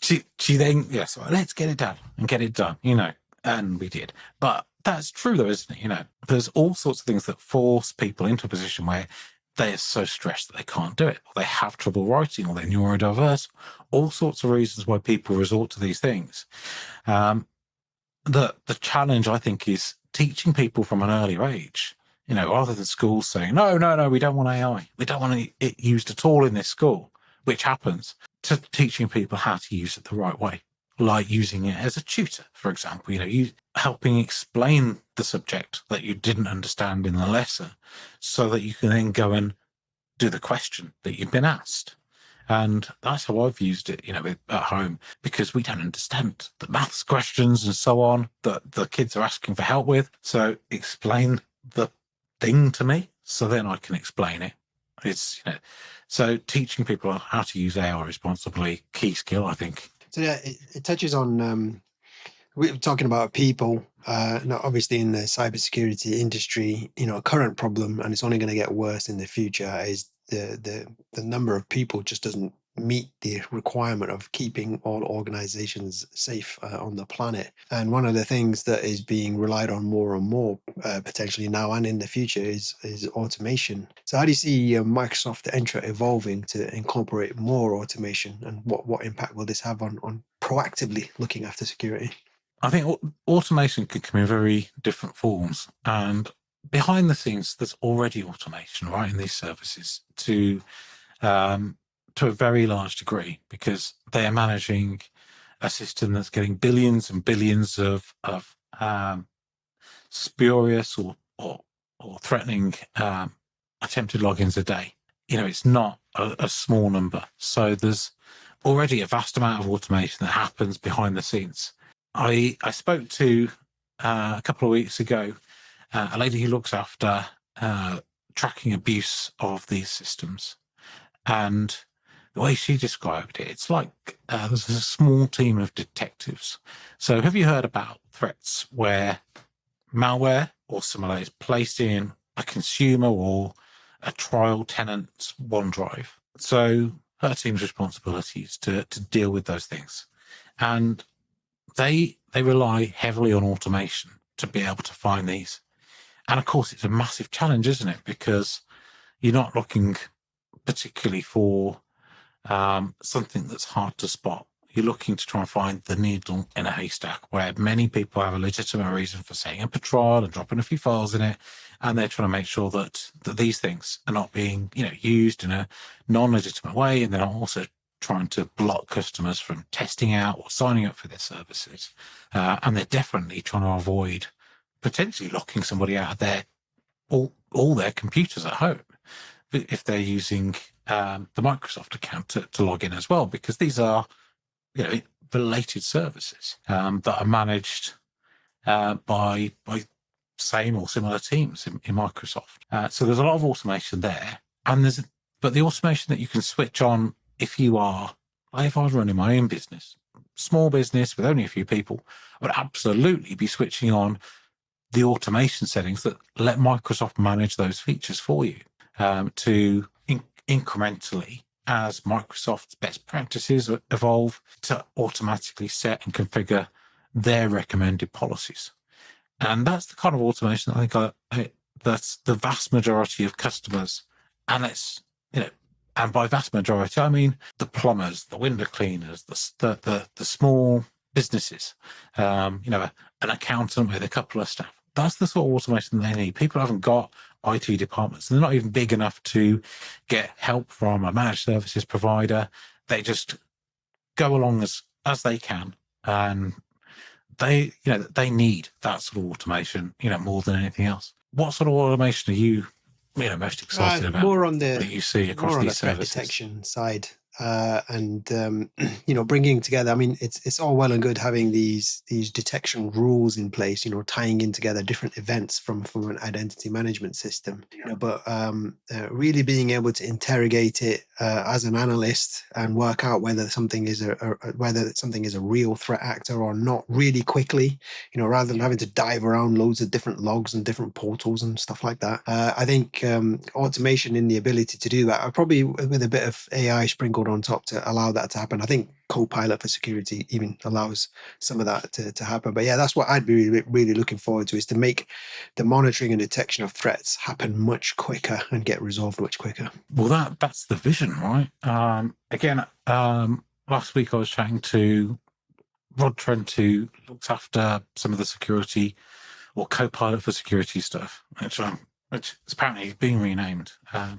she then, yes, well, let's get it done and get it done, and we did. But that's true, though, isn't it? There's all sorts of things that force people into a position where they are so stressed that they can't do it, or they have trouble writing, or they're neurodiverse, all sorts of reasons why people resort to these things. The challenge, I think, is teaching people from an earlier age, rather than schools saying, no, we don't want AI. We don't want it used at all in this school, which happens, to teaching people how to use it the right way, like using it as a tutor, for example, you helping explain the subject that you didn't understand in the lesson so that you can then go and do the question that you've been asked. And that's how I've used it, at home, because we don't understand the maths questions and so on that the kids are asking for help with. So explain the thing to me so then I can explain it. It's, so teaching people how to use AI responsibly, key skill, I think. So yeah, it touches on, we're talking about people, not obviously in the cybersecurity industry, a current problem, and it's only going to get worse in the future, is the number of people just doesn't meet the requirement of keeping all organizations safe on the planet. And one of the things that is being relied on more and more, potentially now and in the future, is automation. So how do you see Microsoft Entra evolving to incorporate more automation, and what impact will this have on proactively looking after security? I think automation can come in very different forms, and behind the scenes, there's already automation, right, in these services to a very large degree, because they are managing a system that's getting billions and billions of spurious or threatening attempted logins a day. It's not a small number. So there's already a vast amount of automation that happens behind the scenes. I spoke to a couple of weeks ago a lady who looks after tracking abuse of these systems, and the way she described it, it's like there's a small team of detectives. So have you heard about threats where malware or similar is placed in a consumer or a trial tenant's OneDrive? So her team's responsibility is to deal with those things. And they rely heavily on automation to be able to find these. And of course, it's a massive challenge, isn't it? Because you're not looking particularly for something that's hard to spot. You're looking to try and find the needle in a haystack, where many people have a legitimate reason for setting up a trial and dropping a few files in it, and they're trying to make sure that these things are not being used in a non-legitimate way, and they're not also trying to block customers from testing out or signing up for their services. And they're definitely trying to avoid potentially locking somebody out of their all their computers at home if they're using the Microsoft account to log in as well, because these are related services that are managed by same or similar teams in Microsoft. So there's a lot of automation there, and but the automation that you can switch on if I was running my own business, small business with only a few people, I would absolutely be switching on the automation settings that let Microsoft manage those features for you to incrementally, as Microsoft's best practices evolve, to automatically set and configure their recommended policies. And that's the kind of automation I think that's the vast majority of customers. And it's, and by vast majority, I mean the plumbers, the window cleaners, the small businesses, an accountant with a couple of staff. That's the sort of automation they need. People haven't got IT departments. They're not even big enough to get help from a managed services provider. They just go along as they can, and they need that sort of automation, more than anything else. What sort of automation are you most excited about More on that you see across these threat services? detection side, and bringing together. I mean, it's all well and good having these detection rules in place, tying in together different events from an identity management system. But really being able to interrogate it as an analyst and work out whether something is a real threat actor or not really quickly, rather than having to dive around loads of different logs and different portals and stuff like that. I think automation in the ability to do that, probably with a bit of AI sprinkled on top to allow that to happen. I think Copilot for security even allows some of that to happen. But yeah, that's what I'd be really, really looking forward to, is to make the monitoring and detection of threats happen much quicker and get resolved much quicker. Well, that's the vision, right? Last week I was chatting to Rod Trent, who looks after some of the security, or Copilot for security stuff, which is apparently being renamed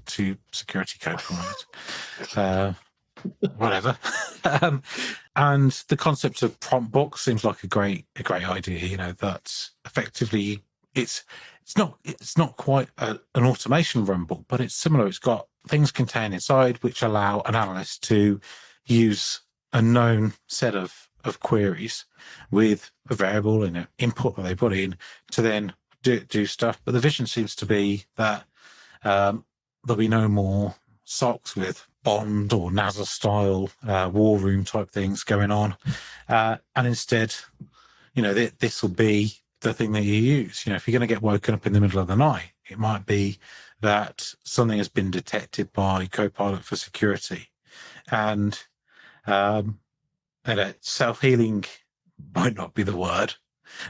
to Security Copilot. Whatever. And the concept of prompt box seems like a great idea. That effectively it's not quite an automation run book, but it's similar. It's got things contained inside which allow an analyst to use a known set of queries with a variable and an input that they put in to then do stuff. But the vision seems to be that there'll be no more SOCs with Bond or NASA style war room type things going on, and instead, this will be the thing that you use. If you're going to get woken up in the middle of the night, it might be that something has been detected by Copilot for security, and self-healing might not be the word.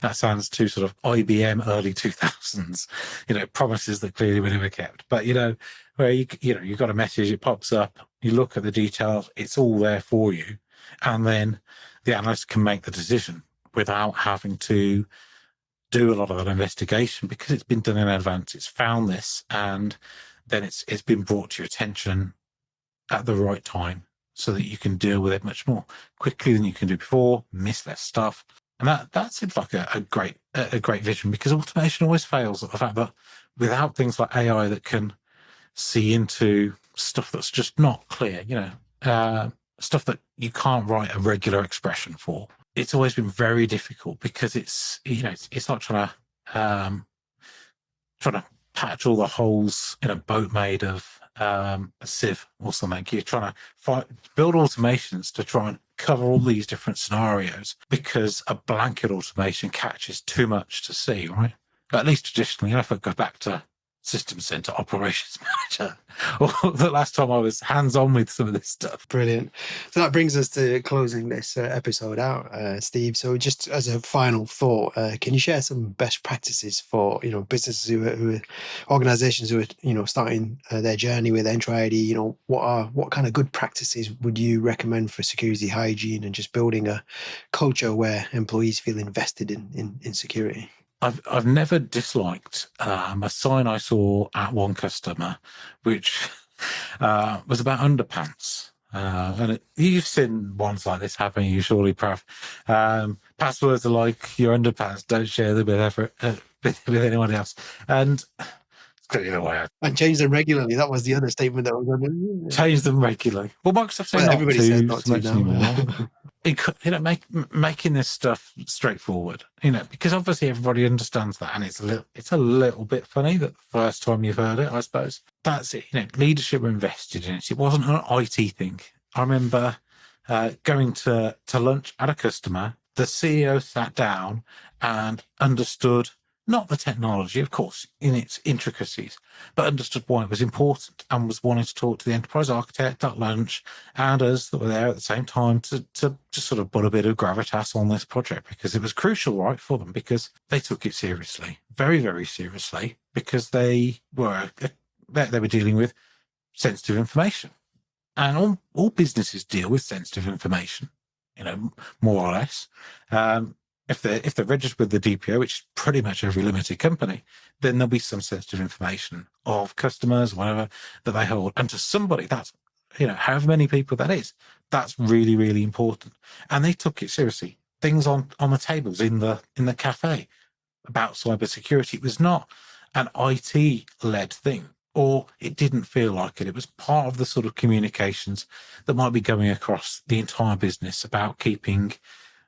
That sounds too sort of IBM early 2000s, promises that clearly were never kept. But, where you've got a message, it pops up, you look at the details, it's all there for you. And then the analyst can make the decision without having to do a lot of that investigation, because it's been done in advance. It's found this, and then it's been brought to your attention at the right time so that you can deal with it much more quickly than you can do before, miss less stuff. And that seems like a great vision, because automation always fails at the fact that without things like AI that can see into stuff that's just not clear, stuff that you can't write a regular expression for, it's always been very difficult, because it's like trying to patch all the holes in a boat made of a sieve or something. You're trying to build automations to try and cover all these different scenarios, because a blanket automation catches too much to see, right? At least traditionally, if I go back to System Center Operations Manager, or the last time I was hands-on with some of this stuff. Brilliant. So that brings us to closing this episode out, Steve. So just as a final thought, can you share some best practices for businesses who are organizations who are starting their journey with Entra ID? What kind of good practices would you recommend for security hygiene and just building a culture where employees feel invested in security? I've never disliked a sign I saw at one customer, which was about underpants. And you've seen ones like this, haven't you, surely, Prav? Passwords are like your underpants. Don't share them with anyone else. And it's clearly the way. And change them regularly. That was the other statement that was on. Change them regularly. Well, Microsoft said everybody says not to now. Anymore. Making this stuff straightforward, because obviously everybody understands that, and it's a little bit funny that the first time you've heard it, I suppose. That's it. Leadership were invested in it. It wasn't an IT thing. I remember going to lunch at a customer. The CEO sat down and understood not the technology, of course, in its intricacies, but understood why it was important, and was wanting to talk to the enterprise architect at lunch and us that were there at the same time to just sort of put a bit of gravitas on this project, because it was crucial, right, for them, because they took it seriously, very, very seriously, because they were dealing with sensitive information, and all businesses deal with sensitive information. more or less. If they're registered with the DPO, which is pretty much every limited company, then there'll be some sensitive information of customers, whatever, that they hold. And to somebody, that's, however many people that is, that's really, really important. And they took it seriously. Things on the tables in the cafe about cybersecurity. It was not an IT-led thing, or it didn't feel like it. It was part of the sort of communications that might be going across the entire business about keeping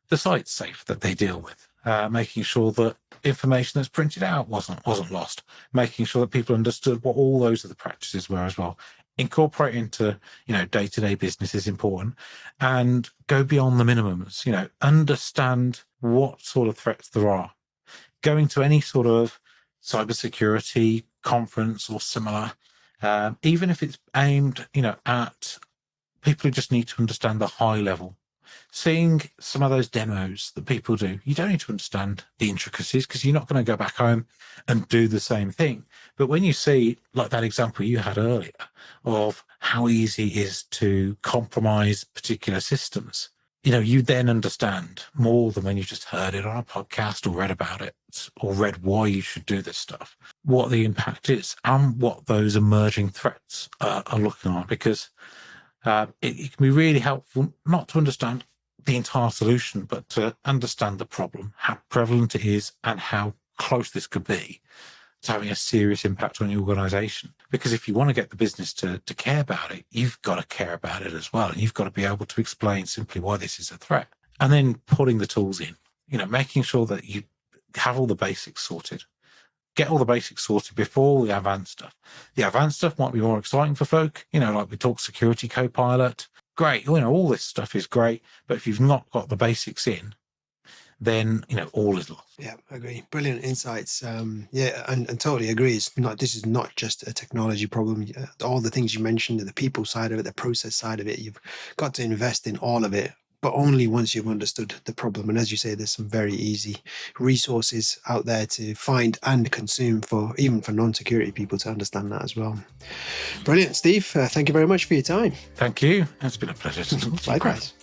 the site's safe that they deal with, making sure that information that's printed out wasn't lost, making sure that people understood what all those other practices were as well. Incorporate into day-to-day business is important, and go beyond the minimums. Understand what sort of threats there are. Going to any sort of cybersecurity conference or similar, even if it's aimed at people who just need to understand the high level. Seeing some of those demos that people do, you don't need to understand the intricacies because you're not going to go back home and do the same thing. But when you see, like that example you had earlier, of how easy it is to compromise particular systems, you then understand more than when you just heard it on a podcast or read about it or read why you should do this stuff, what the impact is and what those emerging threats are looking on. Because it can be really helpful not to understand the entire solution, but to understand the problem, how prevalent it is, and how close this could be to having a serious impact on your organization. Because if you want to get the business to care about it, you've got to care about it as well. And you've got to be able to explain simply why this is a threat. And then putting the tools in, making sure that you have all the basics sorted. Get all the basics sorted before the advanced stuff. The advanced stuff might be more exciting for folk, like we talked security Copilot. Great, all this stuff is great. But if you've not got the basics in, then, all is lost. Yeah, agree. Brilliant insights. And totally agree. This is not just a technology problem. All the things you mentioned, the people side of it, the process side of it, you've got to invest in all of it, but only once you've understood the problem. And as you say, there's some very easy resources out there to find and consume even for non-security people to understand that as well. Brilliant, Steve. Thank you very much for your time. Thank you. It's been a pleasure to talk to you. Likewise.